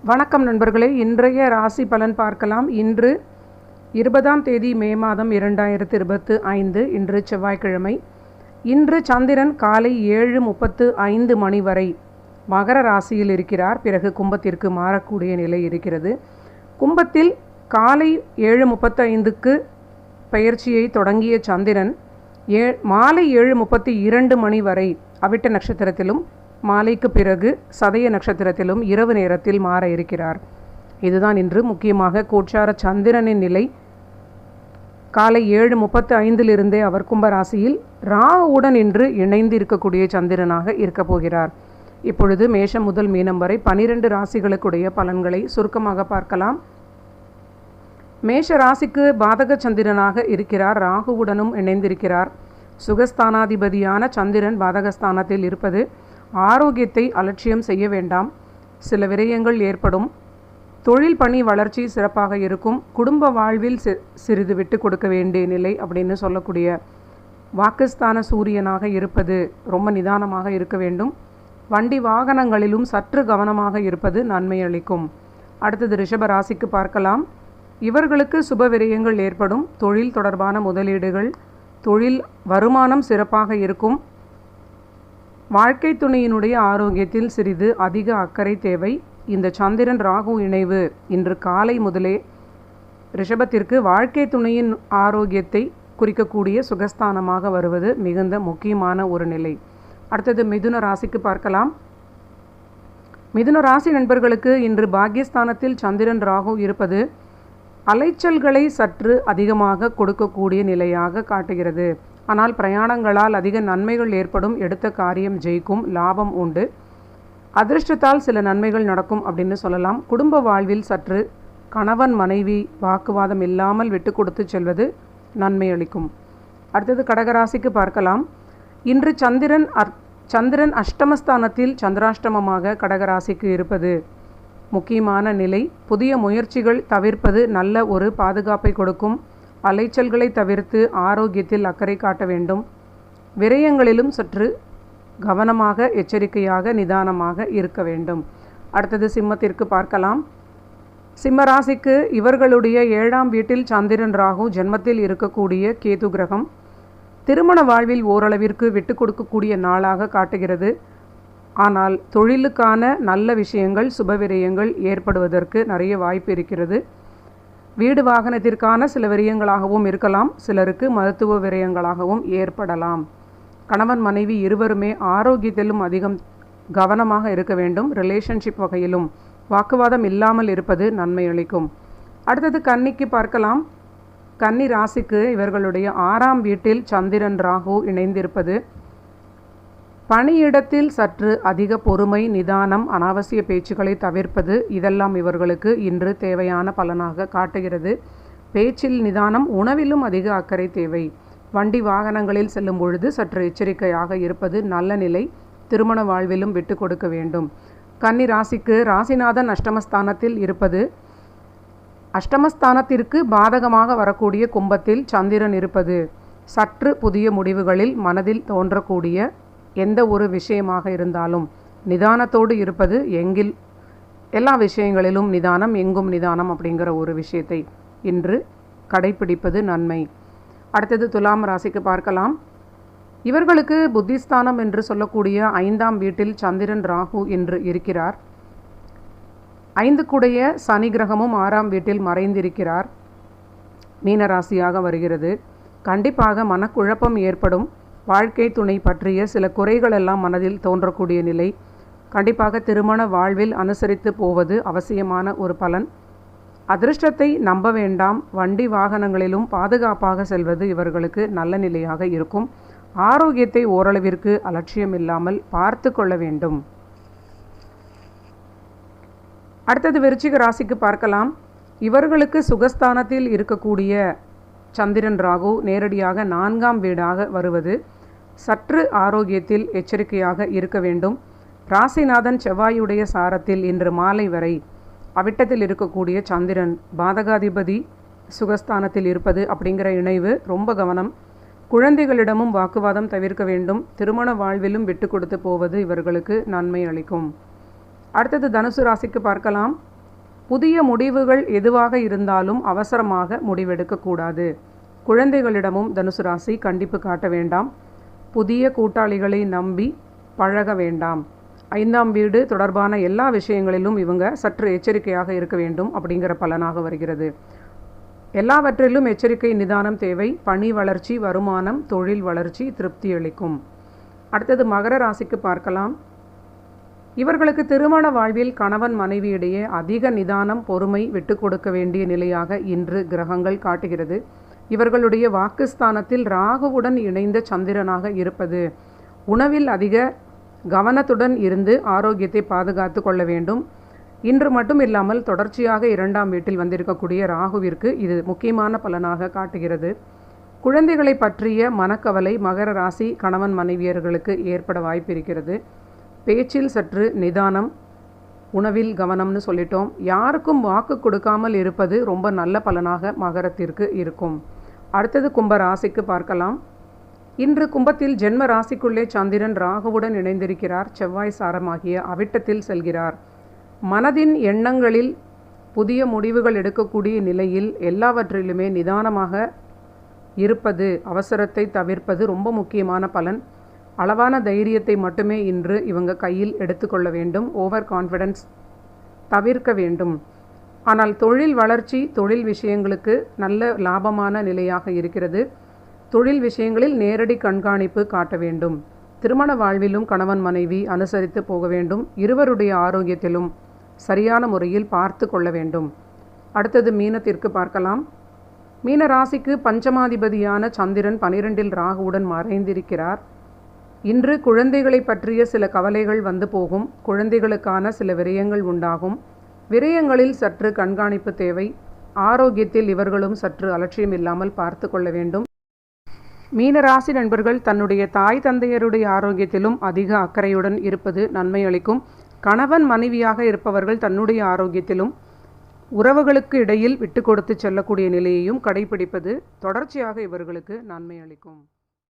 வணக்கம் நண்பர்களே, இன்றைய ராசி பலன் பார்க்கலாம். இன்று 20ஆம் தேதி மே மாதம் 2025. இன்று செவ்வாய்க்கிழமை. இன்று சந்திரன் காலை 7:35 மணி வரை மகர ராசியில் இருக்கிறார். பிறகு கும்பத்திற்கு மாறக்கூடிய நிலை இருக்கிறது. கும்பத்தில் காலை 7:35க்கு பெயர்ச்சியை தொடங்கிய சந்திரன் மாலை 7:32 மணி வரை அவிட்ட நட்சத்திரத்திலும் மாலைக்கு பிறகு சதய நட்சத்திரத்திலும் இரவு நேரத்தில் மாற இருக்கிறார். இதுதான் இன்று முக்கியமாக கோச்சார சந்திரனின் நிலை. காலை 7:35 அவர் கும்பராசியில் ராகுவுடன் இன்று இணைந்து இருக்கக்கூடிய சந்திரனாக இருக்க போகிறார். இப்பொழுது மேஷம் முதல் மீனம் வரை 12 ராசிகளுக்குடைய பலன்களை சுருக்கமாக பார்க்கலாம். மேஷ ராசிக்கு பாதக சந்திரனாக இருக்கிறார். ராகுவுடனும் இணைந்திருக்கிறார். சுகஸ்தானாதிபதியான சந்திரன் பாதகஸ்தானத்தில் இருப்பது ஆரோக்கியத்தை அலட்சியம் செய்ய வேண்டாம். சில விரயங்கள் ஏற்படும். தொழில் பணி வளர்ச்சி சிறப்பாக இருக்கும். குடும்ப வாழ்வில் சிறிது விட்டு கொடுக்க வேண்டிய நிலை அப்படின்னு சொல்லக்கூடிய வாக்குஸ்தான சூரியனாக இருப்பது ரொம்ப நிதானமாக இருக்க வேண்டும். வண்டி வாகனங்களிலும் சற்று கவனமாக இருப்பது நன்மை அளிக்கும். அடுத்தது ரிஷப ராசிக்கு பார்க்கலாம். இவர்களுக்கு சுப விரயங்கள் ஏற்படும். தொழில் தொடர்பான முதலீடுகள், தொழில் வருமானம் சிறப்பாக இருக்கும். வாழ்க்கை துணையினுடைய ஆரோக்கியத்தில் சிறிது அதிக அக்கறை தேவை. இந்த சந்திரன் ராகு இணைவு இன்று காலை முதலே ரிஷபத்திற்கு வாழ்க்கை துணையின் ஆரோக்கியத்தை குறிக்கக்கூடிய சுகஸ்தானமாக வருவது மிகுந்த முக்கியமான ஒரு நிலை. அடுத்தது மிதுன ராசிக்கு பார்க்கலாம். மிதுன ராசி நண்பர்களுக்கு இன்று பாக்யஸ்தானத்தில் சந்திரன் ராகு இருப்பது அலைச்சல்களை சற்று அதிகமாக கொடுக்கக்கூடிய நிலையாக காட்டுகிறது. ஆனால் பிரயாணங்களால் அதிக நன்மைகள் ஏற்படும். எடுத்த காரியம் ஜெயிக்கும். லாபம் உண்டு. அதிர்ஷ்டத்தால் சில நன்மைகள் நடக்கும் அப்படின்னு சொல்லலாம். குடும்ப வாழ்வில் சற்று கணவன் மனைவி வாக்குவாதம் இல்லாமல் விட்டு கொடுத்து செல்வது நன்மை அளிக்கும். அடுத்தது கடகராசிக்கு பார்க்கலாம். இன்று சந்திரன் அஷ்டமஸ்தானத்தில் சந்திராஷ்டமமாக கடகராசிக்கு இருப்பது முக்கியமான நிலை. புதிய முயற்சிகள் தவிர்ப்பது நல்ல ஒரு பாதுகாப்பை கொடுக்கும். அலைச்சல்களை தவிர்த்து ஆரோக்கியத்தில் அக்கறை காட்ட வேண்டும். விரயங்களிலும் சற்று கவனமாக, எச்சரிக்கையாக, நிதானமாக இருக்க வேண்டும். அடுத்தது சிம்மத்திற்கு பார்க்கலாம். சிம்ம ராசிக்கு இவர்களுடைய 7ஆம் வீட்டில் சந்திரன் ராகு ஜென்மத்தில் இருக்கக்கூடிய கேது கிரகம் திருமண வாழ்வில் ஓரளவிற்கு விட்டு கொடுக்கக்கூடிய நாளாக காட்டுகிறது. ஆனால் தொழிலுக்கான நல்ல விஷயங்கள், சுப விரயங்கள் ஏற்படுவதற்கு நிறைய வாய்ப்பு இருக்கிறது. வீடு வாகனத்திற்கான சில விரயங்களாகவும் இருக்கலாம். சிலருக்கு மருத்துவ விரயங்களாகவும் ஏற்படலாம். கணவன் மனைவி இருவருமே ஆரோக்கியத்திலும் அதிகம் கவனமாக இருக்க வேண்டும். ரிலேஷன்ஷிப் வகையிலும் வாக்குவாதம் இல்லாமல் இருப்பது நன்மை அளிக்கும். அடுத்தது கன்னிக்கு பார்க்கலாம். கன்னி ராசிக்கு இவர்களுடைய 6ஆம் வீட்டில் சந்திரன் ராகு இணைந்திருப்பது பணியிடத்தில் சற்று அதிக பொறுமை, நிதானம், அனாவசிய பேச்சுக்களை தவிர்ப்பது இதெல்லாம் இவர்களுக்கு இன்று தேவையான பலனாக காட்டுகிறது. பேச்சில் நிதானம், உணவிலும் அதிக அக்கறை தேவை. வண்டி வாகனங்களில் செல்லும் பொழுது சற்று எச்சரிக்கையாக இருப்பது நல்ல நிலை. திருமண வாழ்விலும் விட்டு கொடுக்க வேண்டும். கன்னி ராசிக்கு ராசிநாதன் அஷ்டமஸ்தானத்தில் இருப்பது அஷ்டமஸ்தானத்திற்கு பாதகமாக வரக்கூடிய கும்பத்தில் சந்திரன் இருப்பது சற்று புதிய முடிவுகளில் மனதில் தோன்றக்கூடிய எந்த ஒரு விஷயமாக இருந்தாலும் நிதானத்தோடு இருப்பது, எல்லா விஷயங்களிலும் நிதானம், எங்கும் நிதானம் அப்படிங்கிற ஒரு விஷயத்தை இன்று கடைபிடிப்பது நன்மை. அடுத்தது துலாம் ராசிக்கு பார்க்கலாம். இவர்களுக்கு புத்திஸ்தானம் என்று சொல்லக்கூடிய 5ஆம் வீட்டில் சந்திரன் ராகு இன்று இருக்கிறார். 5க்குடைய சனி கிரகமும் 6ஆம் வீட்டில் மறைந்திருக்கிறார். மீனராசியாக வருகிறது. கண்டிப்பாக மனக்குழப்பம் ஏற்படும். வாழ்க்கை துணை பற்றிய சில குறைகள் எல்லாம் மனதில் தோன்றக்கூடிய நிலை. கண்டிப்பாக திருமண வாழ்வில் அனுசரித்து போவது அவசியமான ஒரு பலன். அதிர்ஷ்டத்தை நம்ப வேண்டாம். வண்டி வாகனங்களிலும் பாதுகாப்பாக செல்வது இவர்களுக்கு நல்ல நிலையாக இருக்கும். ஆரோக்கியத்தை ஓரளவிற்கு அலட்சியம் இல்லாமல் பார்த்து கொள்ள வேண்டும். அடுத்தது விருச்சிக ராசிக்கு பார்க்கலாம். இவர்களுக்கு சுகஸ்தானத்தில் இருக்கக்கூடிய சந்திரன் ராகு நேரடியாக 4ஆம் வீடாக வருவது சற்று ஆரோக்கியத்தில் எச்சரிக்கையாக இருக்க வேண்டும். ராசிநாதன் செவ்வாயுடைய சாரத்தில் இன்று மாலை வரை அவிட்டத்தில் இருக்கக்கூடிய சந்திரன் பாதகாதிபதி சுகஸ்தானத்தில் இருப்பது அப்படிங்கிற இணைவு ரொம்ப கவனம். குழந்தைகளிடமும் வாக்குவாதம் தவிர்க்க வேண்டும். திருமண வாழ்விலும் விட்டு கொடுத்து போவது இவர்களுக்கு நன்மை அளிக்கும். அடுத்தது தனுசு ராசிக்கு பார்க்கலாம். புதிய முடிவுகள் எதுவாக இருந்தாலும் அவசரமாக முடிவெடுக்கக்கூடாது. குழந்தைகளிடமும் தனுசு ராசி கண்டிப்பு காட்ட வேண்டாம். புதிய கூட்டாளிகளை நம்பி பழக வேண்டாம். 5ஆம் வீடு தொடர்பான எல்லா விஷயங்களிலும் இவங்க சற்று எச்சரிக்கையாக இருக்க வேண்டும் அப்படிங்கிற பலனாக வருகிறது. எல்லாவற்றிலும் எச்சரிக்கை, நிதானம் தேவை. பணி வளர்ச்சி, வருமானம், தொழில் வளர்ச்சி திருப்தி அளிக்கும். அடுத்தது மகர ராசிக்கு பார்க்கலாம். இவர்களுக்கு திருமண வாழ்வில் கணவன் மனைவியிடையே அதிக நிதானம், பொறுமை, விட்டு கொடுக்க வேண்டிய நிலையாக இன்று கிரகங்கள் காட்டுகிறது. இவர்களுடைய வாக்குஸ்தானத்தில் ராகுவுடன் இணைந்த சந்திரனாக இருப்பது உணவில் அதிக கவனத்துடன் இருந்து ஆரோக்கியத்தை பாதுகாத்து கொள்ள வேண்டும். இன்று மட்டும் இல்லாமல் தொடர்ச்சியாக 2ஆம் வீட்டில் வந்திருக்கக்கூடிய ராகுவிற்கு இது முக்கியமான பலனாக காட்டுகிறது. குழந்தைகளை பற்றிய மனக்கவலை மகர ராசி கணவன் மனைவியர்களுக்கு ஏற்பட வாய்ப்பு இருக்கிறது. பேச்சில் சற்று நிதானம், உணவில் கவனம்னு சொல்லிட்டோம். யாருக்கும் வாக்கு கொடுக்காமல் இருப்பது ரொம்ப நல்ல பலனாக மகரத்திற்கு இருக்கும். அடுத்தது கும்ப ராசிக்கு பார்க்கலாம். இன்று கும்பத்தில் ஜென்ம ராசிக்குள்ளே சந்திரன் ராகுவுடன் இணைந்திருக்கிறார். செவ்வாய் சாரமாகிய அவிட்டத்தில் செல்கிறார். மனதின் எண்ணங்களில் புதிய முடிவுகள் எடுக்கக்கூடிய நிலையில் எல்லாவற்றிலுமே நிதானமாக இருப்பது, அவசரத்தை தவிர்ப்பது ரொம்ப முக்கியமான பலன். அளவான தைரியத்தை மட்டுமே இன்று இவங்க கையில் எடுத்துக்கொள்ள வேண்டும். ஓவர் கான்ஃபிடென்ஸ் தவிர்க்க வேண்டும். ஆனால் தொழில் வளர்ச்சி, தொழில் விஷயங்களுக்கு நல்ல லாபமான நிலையாக இருக்கிறது. தொழில் விஷயங்களில் நேரடி கண்காணிப்பு காட்ட வேண்டும். திருமண வாழ்விலும் கணவன் மனைவி அனுசரித்து போக வேண்டும். இருவருடைய ஆரோக்கியத்திலும் சரியான முறையில் பார்த்து கொள்ள வேண்டும். அடுத்தது மீனத்திற்கு பார்க்கலாம். மீன ராசிக்கு பஞ்சமாதிபதியான சந்திரன் 12இல் ராகுவுடன் மறைந்திருக்கிறார். இன்று குழந்தைகளை பற்றிய சில கவலைகள் வந்து போகும். குழந்தைகளுக்கான சில விரயங்கள் உண்டாகும். விரயங்களில் சற்று கண்காணிப்பு தேவை. ஆரோக்கியத்தில் இவர்களும் சற்று அலட்சியம் இல்லாமல் பார்த்து கொள்ள வேண்டும். மீனராசி நண்பர்கள் தன்னுடைய தாய் தந்தையருடைய ஆரோக்கியத்திலும் அதிக அக்கறையுடன் இருப்பது நன்மை அளிக்கும். கணவன் மனைவியாக இருப்பவர்கள் தன்னுடைய ஆரோக்கியத்திலும் உறவுகளுக்கு இடையில் விட்டு கொடுத்து செல்லக்கூடிய நிலையையும் கடைபிடிப்பது தொடர்ச்சியாக இவர்களுக்கு நன்மை அளிக்கும்.